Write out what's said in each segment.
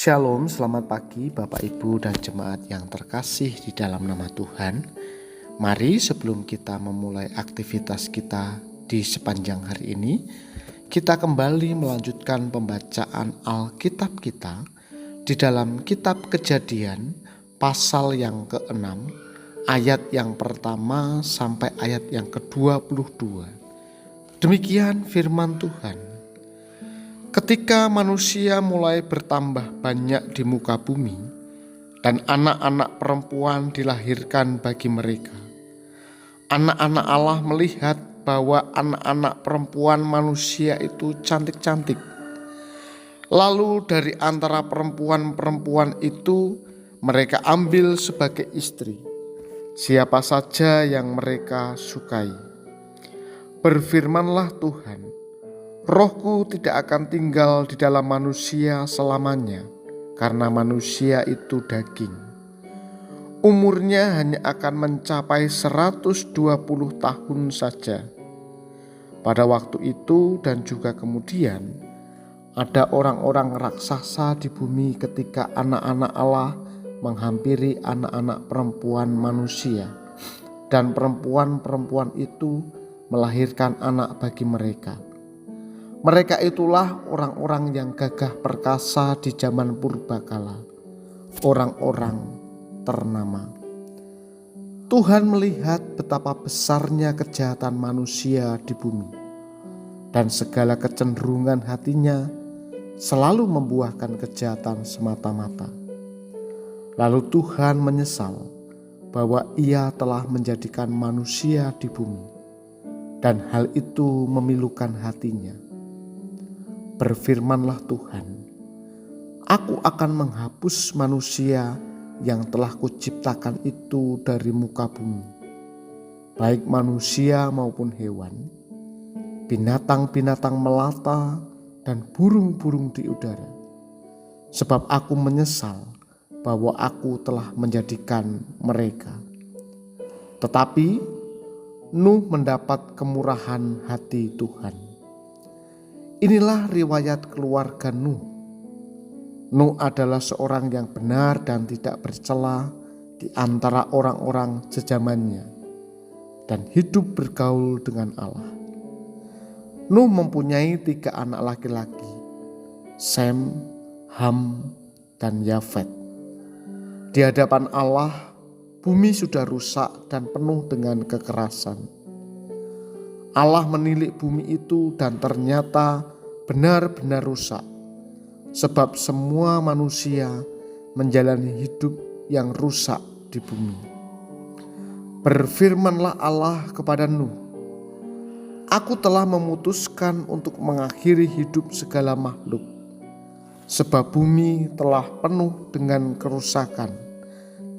Shalom, selamat pagi Bapak Ibu dan jemaat yang terkasih di dalam nama Tuhan. Mari sebelum kita memulai aktivitas kita di sepanjang hari ini, kita kembali melanjutkan pembacaan Alkitab kita di dalam kitab Kejadian pasal yang ke-6, ayat yang pertama sampai ayat yang ke-22. Demikian firman Tuhan. Ketika manusia mulai bertambah banyak di muka bumi dan anak-anak perempuan dilahirkan bagi mereka, anak-anak Allah melihat bahwa anak-anak perempuan manusia itu cantik-cantik. Lalu dari antara perempuan-perempuan itu mereka ambil sebagai istri siapa saja yang mereka sukai. Berfirmanlah Tuhan, Rohku tidak akan tinggal di dalam manusia selamanya, karena manusia itu daging. Umurnya hanya akan mencapai 120 tahun saja. Pada waktu itu dan juga kemudian, ada orang-orang raksasa di bumi ketika anak-anak Allah menghampiri anak-anak perempuan manusia, dan perempuan-perempuan itu melahirkan anak bagi mereka. Mereka itulah orang-orang yang gagah perkasa di zaman purbakala, orang-orang ternama. Tuhan melihat betapa besarnya kejahatan manusia di bumi, dan segala kecenderungan hatinya selalu membuahkan kejahatan semata-mata. Lalu Tuhan menyesal bahwa Ia telah menjadikan manusia di bumi, dan hal itu memilukan hatinya. Berfirmanlah Tuhan, Aku akan menghapus manusia yang telah kuciptakan itu dari muka bumi, baik manusia maupun hewan, binatang-binatang melata dan burung-burung di udara. Sebab aku menyesal bahwa aku telah menjadikan mereka. Tetapi Nuh mendapat kemurahan hati Tuhan. Inilah riwayat keluarga Nuh. Nuh adalah seorang yang benar dan tidak bercela di antara orang-orang sezamannya, dan hidup bergaul dengan Allah. Nuh mempunyai 3 anak laki-laki, Sem, Ham, dan Yafet. Di hadapan Allah, bumi sudah rusak dan penuh dengan kekerasan. Allah menilik bumi itu dan ternyata benar-benar rusak, sebab semua manusia menjalani hidup yang rusak di bumi. Berfirmanlah Allah kepada Nuh, Aku telah memutuskan untuk mengakhiri hidup segala makhluk, sebab bumi telah penuh dengan kerusakan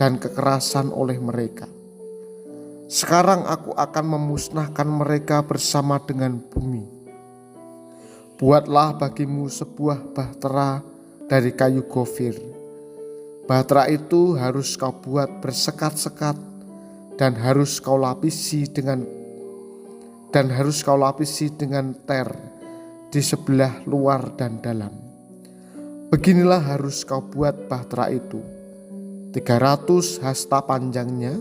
dan kekerasan oleh mereka. Sekarang aku akan memusnahkan mereka bersama dengan bumi. Buatlah bagimu sebuah bahtera dari kayu gofir. Bahtera itu harus kau buat bersekat-sekat dan harus kau lapisi dengan ter di sebelah luar dan dalam. Beginilah harus kau buat bahtera itu. 300 hasta panjangnya,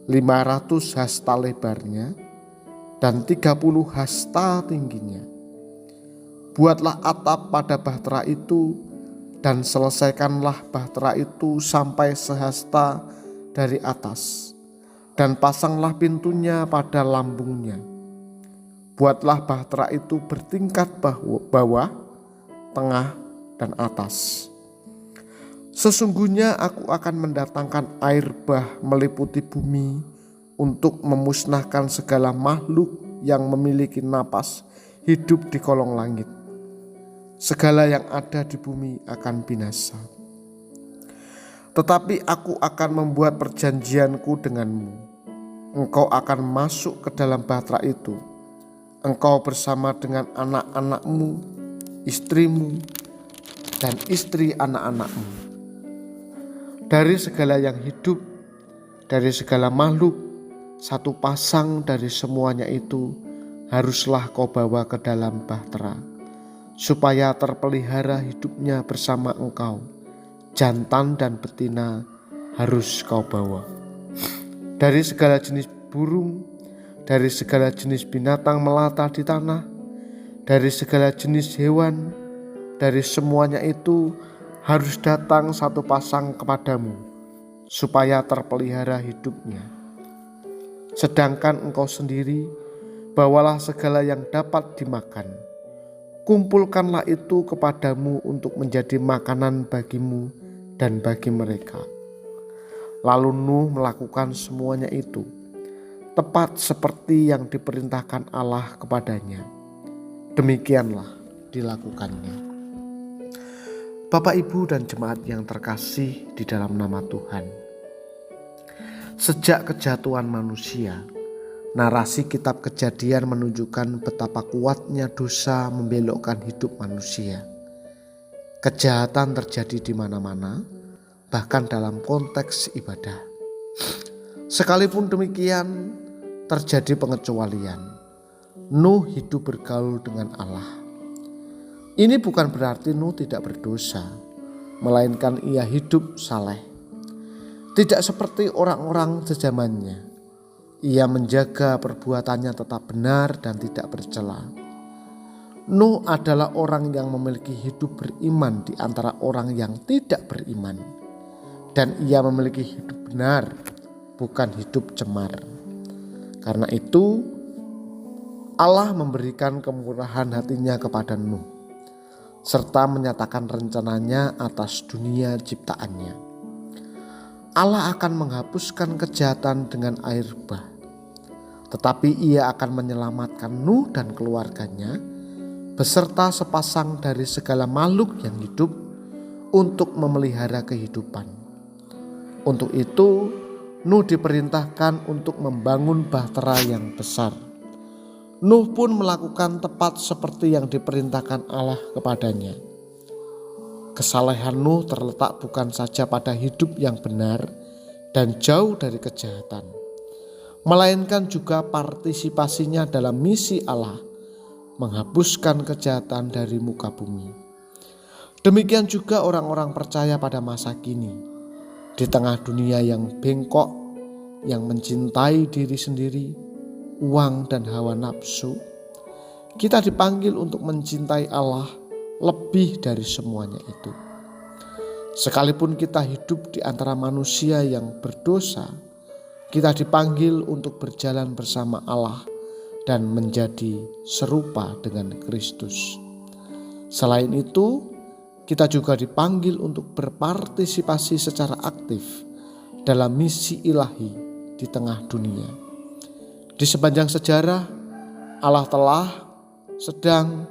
500 hasta lebarnya, dan 30 hasta tingginya. Buatlah atap pada bahtera itu dan selesaikanlah bahtera itu sampai sehasta dari atas, dan pasanglah pintunya pada lambungnya. Buatlah bahtera itu bertingkat bawah, tengah, dan atas. Sesungguhnya aku akan mendatangkan air bah meliputi bumi untuk memusnahkan segala makhluk yang memiliki napas hidup di kolong langit. Segala yang ada di bumi akan binasa. Tetapi aku akan membuat perjanjianku denganmu. Engkau akan masuk ke dalam bahtera itu, engkau bersama dengan anak-anakmu, istrimu, dan istri anak-anakmu. Dari segala yang hidup, dari segala makhluk, 1 pasang dari semuanya itu haruslah kau bawa ke dalam bahtera, supaya terpelihara hidupnya bersama Engkau. Jantan dan betina harus Kau bawa. Dari segala jenis burung, dari segala jenis binatang melata di tanah, dari segala jenis hewan, dari semuanya itu harus datang satu pasang kepadamu, supaya terpelihara hidupnya. Sedangkan Engkau sendiri, bawalah segala yang dapat dimakan. Kumpulkanlah itu kepadamu untuk menjadi makanan bagimu dan bagi mereka. Lalu Nuh melakukan semuanya itu, tepat seperti yang diperintahkan Allah kepadanya. Demikianlah dilakukannya. Bapak, Ibu, dan jemaat yang terkasih di dalam nama Tuhan. Sejak kejatuhan manusia, narasi kitab Kejadian menunjukkan betapa kuatnya dosa membelokkan hidup manusia. Kejahatan terjadi di mana-mana, bahkan dalam konteks ibadah. Sekalipun demikian, terjadi pengecualian. Nuh hidup bergaul dengan Allah. Ini bukan berarti Nuh tidak berdosa, melainkan ia hidup saleh. Tidak seperti orang-orang sezamannya. Ia menjaga perbuatannya tetap benar dan tidak bercela. Nuh adalah orang yang memiliki hidup beriman di antara orang yang tidak beriman. Dan ia memiliki hidup benar, bukan hidup cemar. Karena itu Allah memberikan kemurahan hatinya kepada Nuh, serta menyatakan rencananya atas dunia ciptaannya. Allah akan menghapuskan kejahatan dengan air bah, tetapi ia akan menyelamatkan Nuh dan keluarganya beserta sepasang dari segala makhluk yang hidup untuk memelihara kehidupan. Untuk itu Nuh diperintahkan untuk membangun bahtera yang besar. Nuh pun melakukan tepat seperti yang diperintahkan Allah kepadanya. Kesalehan Nuh terletak bukan saja pada hidup yang benar dan jauh dari kejahatan, melainkan juga partisipasinya dalam misi Allah menghapuskan kejahatan dari muka bumi. Demikian juga orang-orang percaya pada masa kini. Di tengah dunia yang bengkok, yang mencintai diri sendiri, uang dan hawa nafsu, kita dipanggil untuk mencintai Allah lebih dari semuanya itu. Sekalipun kita hidup di antara manusia yang berdosa, kita dipanggil untuk berjalan bersama Allah dan menjadi serupa dengan Kristus. Selain itu, kita juga dipanggil untuk berpartisipasi secara aktif dalam misi ilahi di tengah dunia. Di sepanjang sejarah, Allah telah, sedang,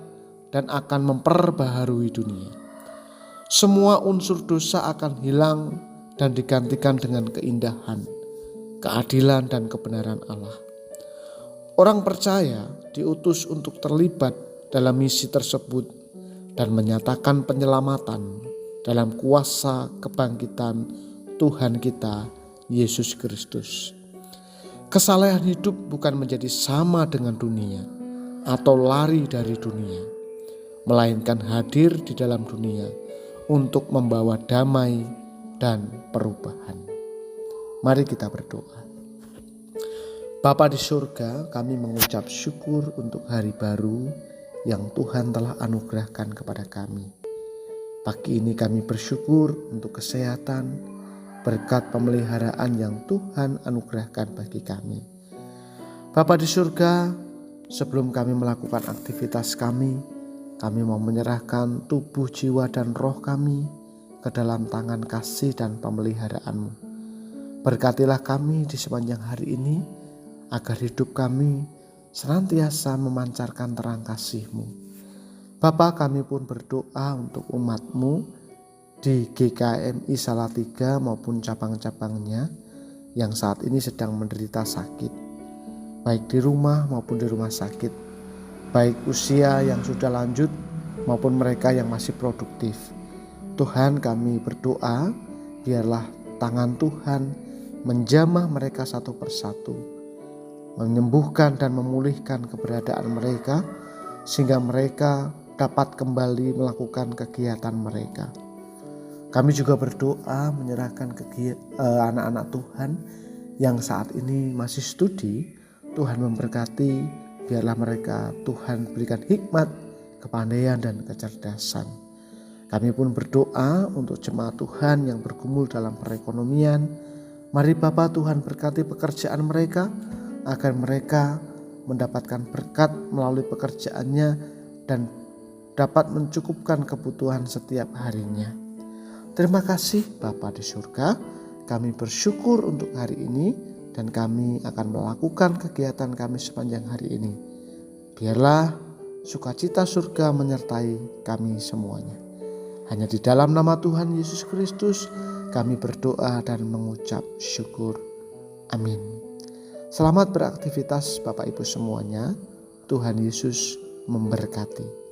dan akan memperbaharui dunia. Semua unsur dosa akan hilang dan digantikan dengan keindahan, keadilan, dan kebenaran Allah. Orang percaya diutus untuk terlibat dalam misi tersebut dan menyatakan penyelamatan dalam kuasa kebangkitan Tuhan kita, Yesus Kristus. Kesalehan hidup bukan menjadi sama dengan dunia atau lari dari dunia, melainkan hadir di dalam dunia untuk membawa damai dan perubahan. Mari kita berdoa. Bapa di surga, kami mengucap syukur untuk hari baru yang Tuhan telah anugerahkan kepada kami. Pagi ini kami bersyukur untuk kesehatan, berkat pemeliharaan yang Tuhan anugerahkan bagi kami. Bapa di surga, sebelum kami melakukan aktivitas kami mau menyerahkan tubuh, jiwa, dan roh kami ke dalam tangan kasih dan pemeliharaan-Mu. Berkatilah kami di sepanjang hari ini, agar hidup kami senantiasa memancarkan terang kasih-Mu. Bapa, kami pun berdoa untuk umat-Mu di GKMI Salatiga maupun cabang-cabangnya yang saat ini sedang menderita sakit, baik di rumah maupun di rumah sakit, baik usia yang sudah lanjut maupun mereka yang masih produktif. Tuhan, kami berdoa biarlah tangan Tuhan menjamah mereka satu persatu, menyembuhkan dan memulihkan keberadaan mereka, sehingga mereka dapat kembali melakukan kegiatan mereka. Kami juga berdoa menyerahkan anak-anak Tuhan yang saat ini masih studi. Tuhan memberkati, biarlah mereka Tuhan berikan hikmat, kepandaian dan kecerdasan. Kami pun berdoa untuk jemaat Tuhan yang bergumul dalam perekonomian. Mari Bapa Tuhan berkati pekerjaan mereka agar mereka mendapatkan berkat melalui pekerjaannya dan dapat mencukupkan kebutuhan setiap harinya. Terima kasih Bapa di surga, kami bersyukur untuk hari ini dan kami akan melakukan kegiatan kami sepanjang hari ini. Biarlah sukacita surga menyertai kami semuanya. Hanya di dalam nama Tuhan Yesus Kristus kami berdoa dan mengucap syukur. Amin. Selamat beraktivitas Bapak Ibu semuanya. Tuhan Yesus memberkati.